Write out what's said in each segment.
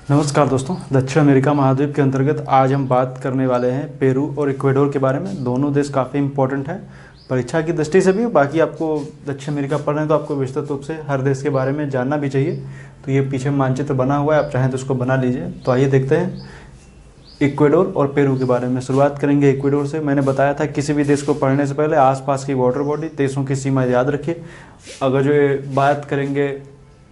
नमस्कार दोस्तों, दक्षिण अमेरिका महाद्वीप के अंतर्गत आज हम बात करने वाले हैं पेरू और इक्वेडोर के बारे में। दोनों देश काफ़ी इंपॉर्टेंट हैं परीक्षा की दृष्टि से भी। बाकी आपको दक्षिण अमेरिका पढ़ रहे हैं तो आपको विस्तृत रूप से हर देश के बारे में जानना भी चाहिए। तो ये पीछे मानचित्र बना हुआ है, आप चाहें तो उसको बना लीजिए। तो आइए देखते हैं इक्वेडोर और पेरू के बारे में। शुरुआत करेंगे इक्वेडोर से। मैंने बताया था किसी भी देश को पढ़ने से पहले आसपास की वाटर बॉडी, देशों की सीमा याद रखिए। अगर जो ये बात करेंगे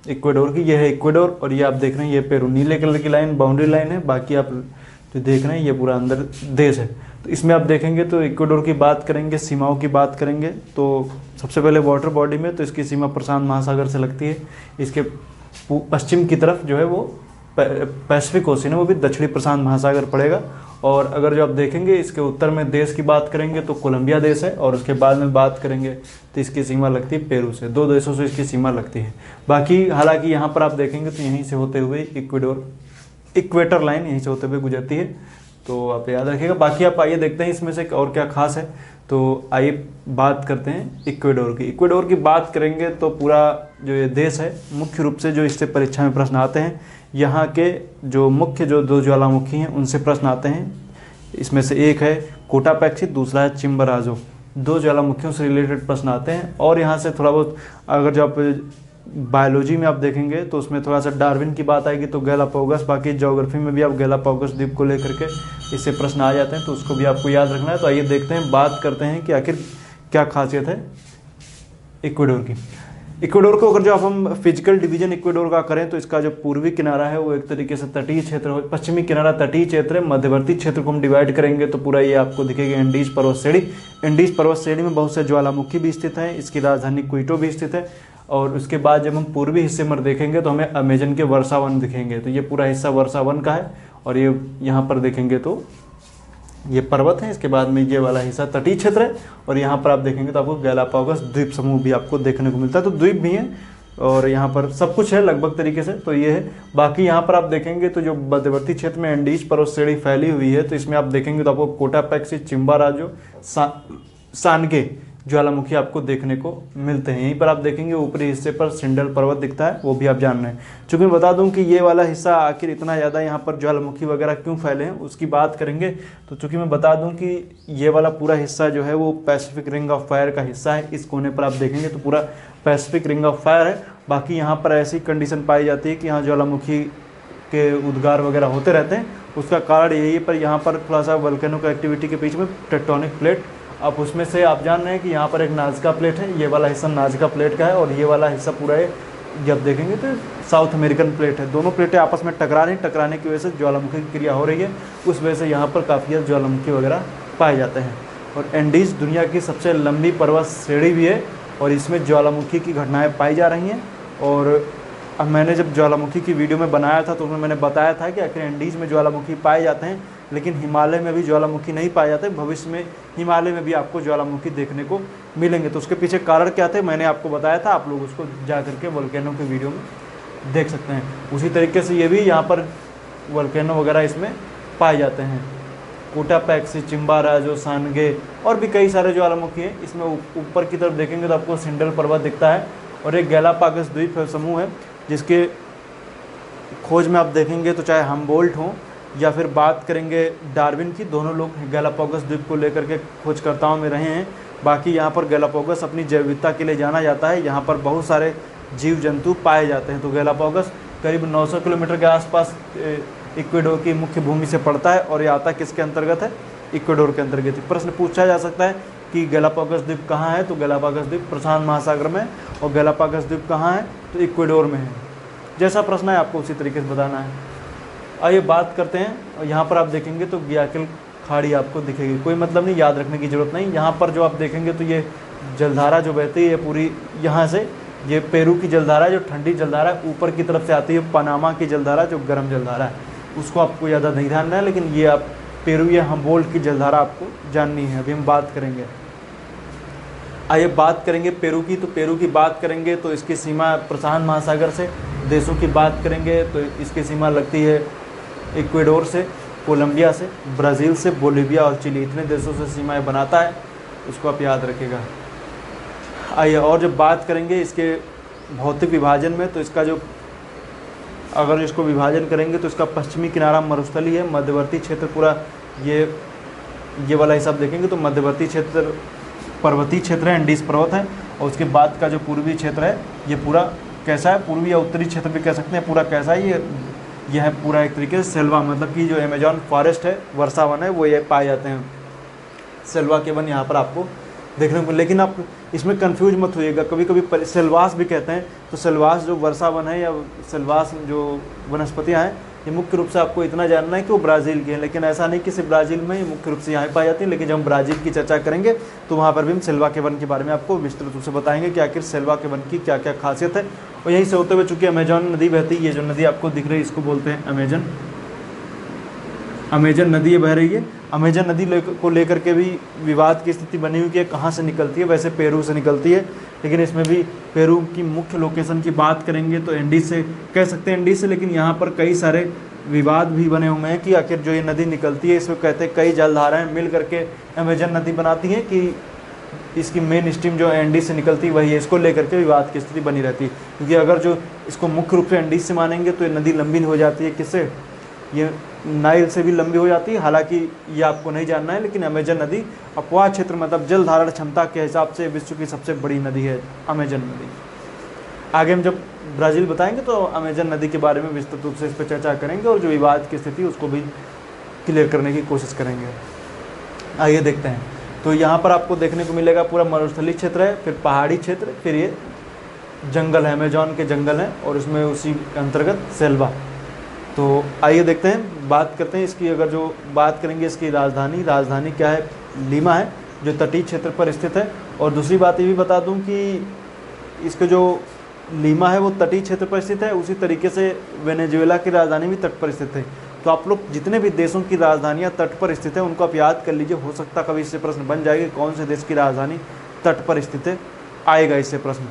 इक्वेडोर की, ये है इक्वेडोर और ये आप देख रहे हैं ये पेरू। नीले कलर की लाइन बाउंड्री लाइन है, बाकी आप जो देख रहे हैं ये पूरा अंदर देश है। तो इसमें आप देखेंगे तो इक्वेडोर की बात करेंगे, सीमाओं की बात करेंगे तो सबसे पहले वाटर बॉडी में तो इसकी सीमा प्रशांत महासागर से लगती है। इसके पश्चिम की तरफ जो है वो पैसिफिक ओशन है, वो भी दक्षिणी प्रशांत महासागर पड़ेगा। और अगर जो आप देखेंगे इसके उत्तर में देश की बात करेंगे तो कोलंबिया देश है, और उसके बाद में बात करेंगे तो इसकी सीमा लगती है पेरू से। दो देशों से इसकी सीमा लगती है। बाकी हालांकि यहाँ पर आप देखेंगे तो यहीं से होते हुए इक्वेटर लाइन यहीं से होते हुए गुजरती है, तो आप याद रखिएगा। बाकी आप आइए देखते हैं इसमें से और क्या खास है। तो आइए बात करते हैं इक्वेडोर की। इक्वेडोर की बात करेंगे तो पूरा जो ये देश है, मुख्य रूप से जो इससे परीक्षा में प्रश्न आते हैं, यहाँ के जो मुख्य जो दो ज्वालामुखी हैं उनसे प्रश्न आते हैं। इसमें से एक है कोटापैक्सी, दूसरा है चिम्बराजो। दो ज्वालामुखियों से रिलेटेड प्रश्न आते हैं। और यहाँ से थोड़ा बहुत अगर जो आप बायोलॉजी में आप देखेंगे तो उसमें थोड़ा सा डार्विन की बात आएगी तो गैलापागोस। बाकी ज्योग्राफी में भी आप गैलापागोस द्वीप को लेकर के इससे प्रश्न आ जाते हैं, तो उसको भी आपको याद रखना है। तो आइए देखते हैं, बात करते हैं कि आखिर क्या खासियत है इक्वेडोर की। इक्वेडोर को अगर जो आप हम फिजिकल डिवीजन इक्वेडोर का करें तो इसका जो पूर्वी किनारा है वो एक तरीके से तटीय क्षेत्र हो, पश्चिमी किनारा तटीय क्षेत्र है। मध्यवर्ती क्षेत्र को हम डिवाइड करेंगे तो पूरा ये आपको दिखेगा एंडीज पर्वत श्रेणी। एंडीज पर्वत श्रेणी में बहुत से ज्वालामुखी भी स्थित हैं, इसकी राजधानी क्विटो भी स्थित है। और उसके बाद जब हम पूर्वी हिस्से में देखेंगे तो हमें अमेजन के वर्षा वन दिखेंगे, तो ये पूरा हिस्सा वर्षा वन का है। और ये यहाँ पर देखेंगे तो ये पर्वत है, इसके बाद में ये वाला हिस्सा तटीय क्षेत्र है। और यहाँ पर आप देखेंगे तो आपको गैलापागोस द्वीप समूह भी आपको देखने को मिलता है, तो द्वीप भी हैं और यहाँ पर सब कुछ है लगभग तरीके से। तो ये है। बाकी यहाँ पर आप देखेंगे तो जो मध्यवर्ती क्षेत्र में एंडीज पर्वत श्रेणी फैली हुई है, तो इसमें आप देखेंगे तो आपको कोटापैक्सी, चिम्बाराजो, सानगे ज्वालामुखी आपको देखने को मिलते हैं। यहीं पर आप देखेंगे ऊपरी हिस्से पर सिंडल पर्वत दिखता है, वो भी आप जान रहे हैं। चूँकि मैं बता दूं कि ये वाला हिस्सा आखिर इतना ज़्यादा यहाँ पर ज्वालामुखी वगैरह क्यों फैले हैं उसकी बात करेंगे। तो चूँकि मैं बता दूं कि ये वाला पूरा हिस्सा जो है वो पैसिफिक रिंग ऑफ फायर का हिस्सा है। इस कोने पर आप देखेंगे तो पूरा पैसिफिक रिंग ऑफ फायर है। बाकी यहाँ पर ऐसी कंडीशन पाई जाती है कि यहाँ ज्वालामुखी के उद्गार वगैरह होते रहते हैं। उसका कारण यही है, पर यहाँ पर थोड़ा सा वल्केनो का एक्टिविटी के बीच में टेक्टोनिक प्लेट, अब उसमें से आप जान रहे हैं कि यहाँ पर एक नाजका प्लेट है, ये वाला हिस्सा नाजका प्लेट का है और ये वाला हिस्सा पूरा है जब देखेंगे तो साउथ अमेरिकन प्लेट है। दोनों प्लेटें आपस में टकरा रही हैं, टकराने की वजह से ज्वालामुखी की क्रिया हो रही है, उस वजह से यहाँ पर काफ़ी ज्वालामुखी वगैरह पाए जाते हैं। और एंडीज दुनिया की सबसे लंबी पर्वत श्रेणी भी है और इसमें ज्वालामुखी की घटनाएँ पाई जा रही हैं। और अब मैंने जब ज्वालामुखी की वीडियो में बनाया था तो उसमें मैंने बताया था कि आखिर एंडीज़ में ज्वालामुखी पाए जाते हैं, लेकिन हिमालय में भी ज्वालामुखी नहीं पाए जाते। भविष्य में हिमालय में भी आपको ज्वालामुखी देखने को मिलेंगे। तो उसके पीछे कारण क्या थे मैंने आपको बताया था, आप लोग उसको जा करके वोल्केनो की वीडियो में देख सकते हैं। उसी तरीके से ये भी यहाँ पर वोल्केनो वगैरह इसमें पाए जाते हैं। कोटापैक्सी, चिम्बाराजो, सानगे और भी कई सारे ज्वालामुखी हैं। इसमें ऊपर की तरफ देखेंगे तो आपको सिंडल पर्वत दिखता है और एक गैलापागोस द्वीप समूह है जिसके खोज में आप देखेंगे तो चाहे हमबोल्ट हों या फिर बात करेंगे डार्विन की, दोनों लोग गैलापागोस द्वीप को लेकर के खोजकर्ताओं में रहे हैं। बाकी यहाँ पर गैलापागोस अपनी जैव विविधता के लिए जाना जाता है, यहाँ पर बहुत सारे जीव जंतु पाए जाते हैं। तो गैलापागोस करीब 900 किलोमीटर के आसपास इक्वेडोर की मुख्य भूमि से पड़ता है और ये आता किसके अंतर्गत है, इक्वेडोर के अंतर्गत। प्रश्न पूछा जा सकता है कि गैलापागोस द्वीप कहाँ है, तो गैलापागोस द्वीप प्रशांत महासागर में, और गैलापागोस द्वीप कहाँ है तो इक्वेडोर में है। जैसा प्रश्न है आपको उसी तरीके से बताना है। आइए बात करते हैं, और यहाँ पर आप देखेंगे तो गुयाकिल खाड़ी आपको दिखेगी, कोई मतलब नहीं, याद रखने की ज़रूरत नहीं। यहाँ पर जो आप देखेंगे तो ये जलधारा जो बहती है पूरी यहाँ से, ये पेरू की जलधारा जो ठंडी जलधारा है, ऊपर की तरफ से आती है पनामा की जलधारा जो गर्म जलधारा है, उसको आपको ज़्यादा नहीं ध्यान है, लेकिन ये आप पेरू या हमबोल्ट की जलधारा आपको जाननी है, अभी हम बात करेंगे। आइए बात करेंगे पेरू की। तो पेरू की बात करेंगे तो इसकी सीमा प्रशांत महासागर से, देशों की बात करेंगे तो इसकी सीमा लगती है इक्वेडोर से, कोलंबिया से, ब्राज़ील से, बोलीविया और चिली, इतने देशों से सीमाएं बनाता है, उसको आप याद रखिएगा। आइए और जब बात करेंगे इसके भौतिक विभाजन में, तो इसका जो अगर इसको विभाजन करेंगे तो इसका पश्चिमी किनारा मरुस्थली है, मध्यवर्ती क्षेत्र पूरा ये वाला हिसाब देखेंगे तो मध्यवर्ती क्षेत्र पर्वतीय क्षेत्र है, एंडीज पर्वत है, और उसके बाद का जो पूर्वी क्षेत्र है ये पूरा कैसा है, पूर्वी या उत्तरी क्षेत्र भी कह सकते हैं, पूरा कैसा है ये है पूरा एक तरीके से सेल्वा, मतलब कि जो अमेजॉन फॉरेस्ट है, वर्षा वन है, वो ये पाए जाते हैं। सेल्वा के वन यहाँ पर आपको देखने को, लेकिन आप इसमें कंफ्यूज मत होइएगा, कभी कभी सेल्वास भी कहते हैं, तो सेल्वास जो वर्षा वन है या सेल्वास जो वनस्पतियाँ हैं, ये मुख्य रूप से आपको इतना जानना है कि वो ब्राज़ील की है, लेकिन ऐसा नहीं कि सिर्फ ब्राज़ील में ही मुख्य रूप से यहाँ पाई जाती है, लेकिन जब हम ब्राज़ील की चर्चा करेंगे तो वहाँ पर भी हम सेल्वा के वन के बारे में आपको विस्तृत रूप से बताएंगे कि आखिर सेल्वा के वन की क्या क्या खासियत है। और यहीं से होते हुए चूँकि अमेजॉन नदी बहती है, ये जो नदी आपको दिख रही है इसको बोलते हैं अमेजन नदी ये बह रही है। अमेजन नदी को लेकर के भी विवाद की स्थिति बनी हुई कि कहाँ से निकलती है, वैसे पेरू से निकलती है, लेकिन इसमें भी पेरू की मुख्य लोकेशन की बात करेंगे तो एंडीज से कह सकते हैं, एंडीज से, लेकिन यहाँ पर कई सारे विवाद भी बने हुए हैं कि आखिर जो ये नदी निकलती है इसमें कहते हैं कई जलधाराएँ मिल करके अमेजन नदी बनाती हैं कि इसकी मेन स्ट्रीम जो एंडीज से निकलती है वही है। इसको लेकर के विवाद की स्थिति बनी रहती है, क्योंकि अगर जो इसको मुख्य रूप से एंडीज से मानेंगे तो ये नदी लंबी हो जाती है, किससे, ये नाइल से भी लंबी हो जाती है। हालांकि ये आपको नहीं जानना है, लेकिन अमेजन नदी अपवाह क्षेत्र मतलब जल धारण क्षमता के हिसाब से विश्व की सबसे बड़ी नदी है अमेजन नदी। आगे हम जब ब्राज़ील बताएंगे तो अमेजन नदी के बारे में विस्तृत रूप से इस पर चर्चा करेंगे और जो विवाद की स्थिति उसको भी क्लियर करने की कोशिश करेंगे। आइए देखते हैं, तो यहाँ पर आपको देखने को मिलेगा पूरा मरुस्थलीय क्षेत्र है, फिर पहाड़ी क्षेत्र, फिर ये जंगल है, अमेजॉन के जंगल हैं, और उसमें उसी के अंतर्गत सेल्वा। तो आइए देखते हैं, बात करते हैं इसकी। अगर जो बात करेंगे इसकी राजधानी क्या है, लीमा है, जो तटीय क्षेत्र पर स्थित है। और दूसरी बात ये भी बता दूं कि इसका जो लीमा है वो तटीय क्षेत्र पर स्थित है, उसी तरीके से वेनेजुएला की राजधानी भी तट पर स्थित है। तो आप लोग जितने भी देशों की राजधानियाँ तट पर स्थित है उनको आप याद कर लीजिए, हो सकता कभी इससे प्रश्न बन जाएगा कौन से देश की राजधानी तट पर स्थित है, आएगा इससे प्रश्न।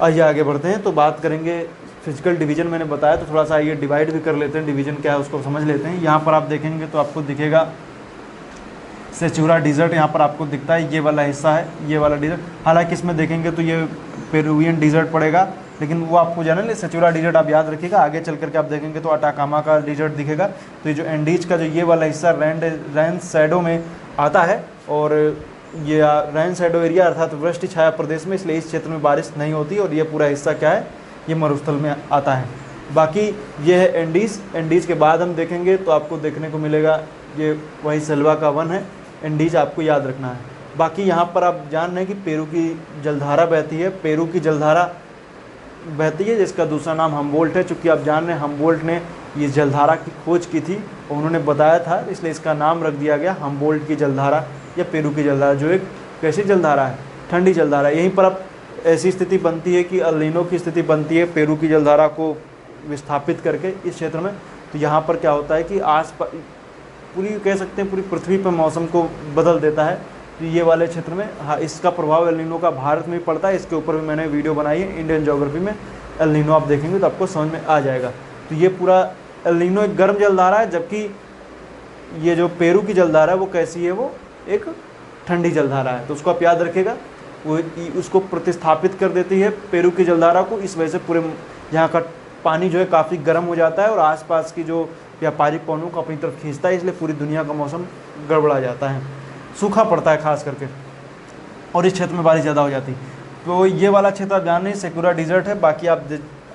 आइए आगे बढ़ते हैं, तो बात करेंगे फिजिकल डिवीजन। मैंने बताया तो थोड़ा सा ये डिवाइड भी कर लेते हैं, डिवीजन क्या है उसको समझ लेते हैं। यहाँ पर आप देखेंगे तो आपको दिखेगा सेचुरा डिजर्ट, यहाँ पर आपको दिखता है, ये वाला हिस्सा है, ये वाला डिजर्ट। हालांकि इसमें देखेंगे तो ये पेरुवियन डिजर्ट पड़ेगा, लेकिन वो आपको जाना है सेचुरा डिजर्ट आप याद रखिएगा। आगे चल करके आप देखेंगे तो अटाकामा का डिजर्ट दिखेगा। तो ये जो एंडीज का जो ये वाला हिस्सा रैन सैडो में आता है, और ये रैन सैडो एरिया अर्थात वृष्टि छाया प्रदेश में, इसलिए इस क्षेत्र में बारिश नहीं होती, और ये पूरा हिस्सा क्या है, ये मरुस्थल में आता है। बाकी ये है एंडीज के बाद हम देखेंगे तो आपको देखने को मिलेगा ये वही सेल्वा का वन है, एंडीज आपको याद रखना है। बाकी यहाँ पर आप जान रहे हैं कि पेरू की जलधारा बहती है, पेरू की जलधारा बहती है जिसका दूसरा नाम हमबोल्ट है। चूँकि आप जान रहे हैं हमबोल्ट ने ये जलधारा की खोज की थी और उन्होंने बताया था, इसलिए इसका नाम रख दिया गया हमबोल्ट की जलधारा या पेरू की जलधारा, जो एक कैसी जलधारा है, ठंडी जलधारा। यहीं पर अब ऐसी स्थिति बनती है कि अल नीनो की स्थिति बनती है पेरू की जलधारा को विस्थापित करके इस क्षेत्र में। तो यहाँ पर क्या होता है कि पूरी कह सकते हैं पूरी पृथ्वी पर मौसम को बदल देता है। तो ये वाले क्षेत्र में हाँ, इसका प्रभाव एल नीनो का भारत में भी पड़ता है। इसके ऊपर भी मैंने वीडियो बनाई है इंडियन ज्योग्राफी में, एल नीनो आप देखेंगे तो आपको समझ में आ जाएगा। तो ये पूरा एल नीनो एक गर्म जलधारा है, जबकि ये जो पेरू की जलधारा है वो कैसी है, वो एक ठंडी जलधारा है। तो उसको आप याद रखिएगा, वो उसको प्रतिस्थापित कर देती है पेरू की जलधारा को। इस वजह से पूरे यहाँ का पानी जो है काफ़ी गर्म हो जाता है और आसपास की जो व्यापारिक पवनों को अपनी तरफ खींचता है, इसलिए पूरी दुनिया का मौसम गड़बड़ा जाता है, सूखा पड़ता है खास करके, और इस क्षेत्र में बारिश ज़्यादा हो जाती है। तो ये वाला क्षेत्र आप जान रहे हैं सेकुरा डिजर्ट है। बाकी आप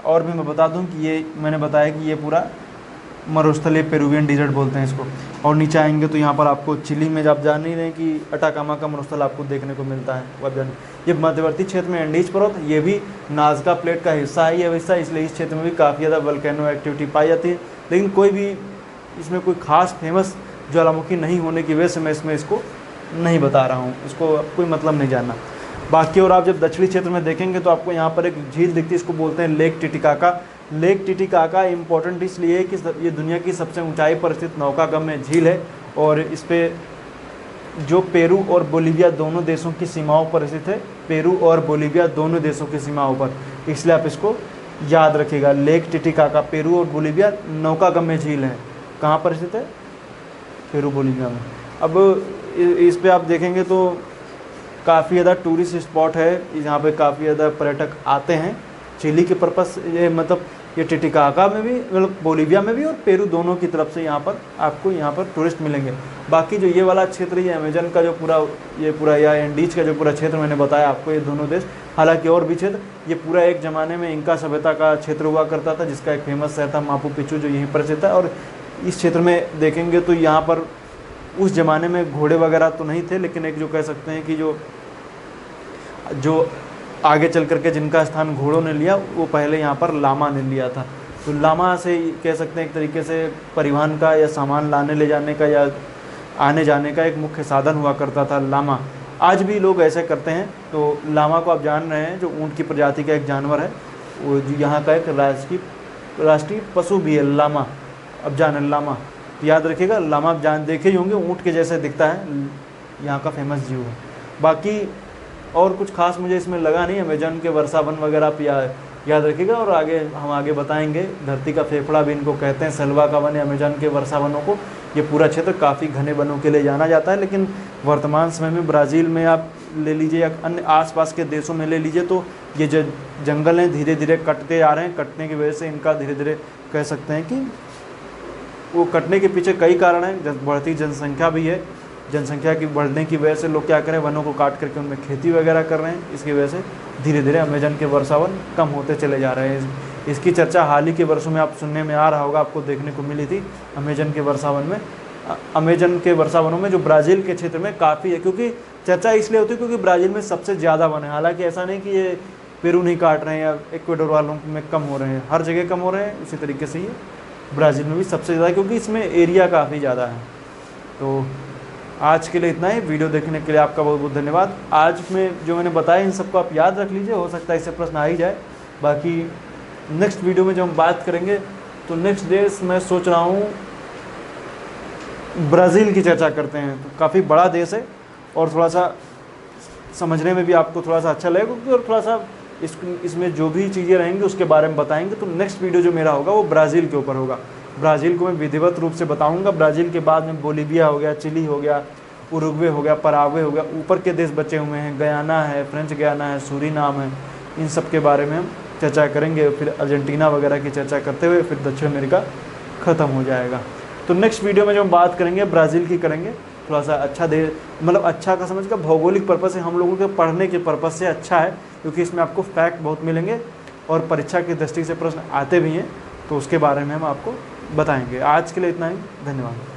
और भी मैं बता दूं कि ये मैंने बताया कि ये पूरा मरुस्थलीय पेरुवियन डिजर्ट बोलते हैं इसको। और नीचे आएंगे तो यहाँ पर आपको चिली में आप जान ही रहे हैं कि अटाकामा का मरुस्थल आपको देखने को मिलता है, वो आप जान। ये मध्यवर्ती क्षेत्र में एंडीज पर्वत, ये भी नाज़का प्लेट का हिस्सा है ये हिस्सा, इसलिए इस क्षेत्र में भी काफ़ी ज़्यादा वल्केनो एक्टिविटी पाई जाती है। लेकिन कोई भी इसमें कोई खास फेमस ज्वालामुखी नहीं होने की वजह से मैं इसमें इसको नहीं बता रहा हूँ, इसको कोई मतलब नहीं जानना। बाकी और आप जब दक्षिणी क्षेत्र में देखेंगे तो आपको यहाँ पर एक झील दिखती है, इसको बोलते हैं lake Titicaca. Lake Titicaca important इसलिए है कि ये दुनिया की सबसे ऊंचाई पर स्थित नौकागम्य झील है, और इस पर जो पेरू और बोलीविया दोनों देशों की सीमाओं पर स्थित है, पेरू और बोलीविया दोनों देशों की सीमाओं पर, इसलिए आप इसको याद रखिएगा। लेक टिटिकाका पेरू और बोलीविया नौकागम्य झील है, कहाँ पर स्थित है, पेरू बोलीविया में। अब इस पे आप देखेंगे तो काफ़ी ज़्यादा टूरिस्ट स्पॉट है, यहाँ पे काफ़ी ज़्यादा पर्यटक आते हैं चिली के पर्पस, ये मतलब ये टिटिकाका में भी, मतलब बोलीविया में भी और पेरू दोनों की तरफ से यहाँ पर आपको यहाँ पर टूरिस्ट मिलेंगे। बाकी जो ये वाला क्षेत्र, ये अमेजन का जो पूरा या एंडीज का जो पूरा क्षेत्र मैंने बताया आपको, ये दोनों देश, हालांकि और भी क्षेत्र, ये पूरा एक ज़माने में इंका सभ्यता का क्षेत्र हुआ करता था, जिसका एक फेमस शहर था मापू पिच्चू, जो यहीं पर स्थित है। और इस क्षेत्र में देखेंगे तो यहाँ पर उस ज़माने में घोड़े वगैरह तो नहीं थे, लेकिन एक जो कह सकते हैं कि जो आगे चल करके जिनका स्थान घोड़ों ने लिया, वो पहले यहाँ पर लामा ने लिया था। तो लामा से कह सकते हैं एक तरीके से परिवहन का या सामान लाने ले जाने का या आने जाने का एक मुख्य साधन हुआ करता था लामा। आज भी लोग ऐसे करते हैं। तो लामा को आप जान रहे हैं, जो ऊँट की प्रजाति का एक जानवर है, वो जो यहाँ का एक राष्ट्रीय पशु भी है लामा। अब जान लामा तो याद रखिएगा, लामा आप देखे ही होंगे, ऊँट के जैसे दिखता है, यहाँ का फेमस जीव है। बाकी और कुछ खास मुझे इसमें लगा नहीं। अमेजन के वर्षावन वगैरह आप याद रखिएगा, और हम आगे बताएंगे। धरती का फेफड़ा भी इनको कहते हैं, सलवा का वन, अमेजन के वर्षावनों को। ये पूरा क्षेत्र काफ़ी घने वनों के लिए जाना जाता है, लेकिन वर्तमान समय में ब्राज़ील में आप ले लीजिए या अन्य आसपास के देशों में ले लीजिए, तो ये जो जंगल हैं धीरे धीरे कटते आ रहे हैं। कटने की वजह से इनका धीरे धीरे कह सकते हैं कि वो कटने के पीछे कई कारण हैं। बढ़ती जनसंख्या भी है, जनसंख्या की बढ़ने की वजह से लोग क्या करें, वनों को काट करके उनमें खेती वगैरह कर रहे हैं। इसकी वजह से धीरे धीरे अमेजन के वर्षावन कम होते चले जा रहे हैं। इसकी चर्चा हाल ही के वर्षों में आप सुनने में आ रहा होगा, आपको देखने को मिली थी अमेजन के वर्षावन में। अमेजन के वर्षावनों में जो ब्राज़ील के क्षेत्र में काफ़ी है, क्योंकि चर्चा इसलिए होती है क्योंकि ब्राज़ील में सबसे ज़्यादा वन है। हालांकि ऐसा नहीं कि ये पेरू नहीं काट रहे हैं या इक्वेडोर वालों में कम हो रहे हैं, हर जगह कम हो रहे हैं। उसी तरीके से ये ब्राज़ील में भी सबसे ज़्यादा, क्योंकि इसमें एरिया काफ़ी ज़्यादा है। तो आज के लिए इतना ही। वीडियो देखने के लिए आपका बहुत बहुत धन्यवाद। आज में जो मैंने बताया इन सबको आप याद रख लीजिए, हो सकता है इससे प्रश्न आ ही जाए। बाकी नेक्स्ट वीडियो में जब हम बात करेंगे तो नेक्स्ट देश मैं सोच रहा हूँ ब्राज़ील की चर्चा करते हैं। तो काफ़ी बड़ा देश है और थोड़ा सा समझने में भी आपको थोड़ा सा अच्छा लगेगा, क्योंकि और थोड़ा सा इसमें जो भी चीज़ें रहेंगी उसके बारे में बताएंगे। तो नेक्स्ट वीडियो जो मेरा होगा वो ब्राज़ील के ऊपर होगा। ब्राज़ील को मैं विधिवत रूप से बताऊंगा। ब्राज़ील के बाद में बोलीविया हो गया, चिली हो गया, उरुग्वे हो गया, पराग्वे हो गया, ऊपर के देश बचे हुए हैं, गयाना है, फ्रेंच गयाना है, सूरीनाम है। इन सब के बारे में हम चर्चा करेंगे। फिर अर्जेंटीना वगैरह की चर्चा करते हुए फिर दक्षिण अमेरिका ख़त्म हो जाएगा। तो नेक्स्ट वीडियो में जो हम बात करेंगे ब्राज़ील की करेंगे। थोड़ा सा अच्छा देश, मतलब अच्छा का समझ का भौगोलिक पर्पज़ से, हम लोगों के पढ़ने के पर्पज़ से अच्छा है, क्योंकि इसमें आपको फैक्ट बहुत मिलेंगे और परीक्षा की दृष्टि से प्रश्न आते भी हैं। तो उसके बारे में हम आपको बताएंगे। आज के लिए इतना ही, धन्यवाद।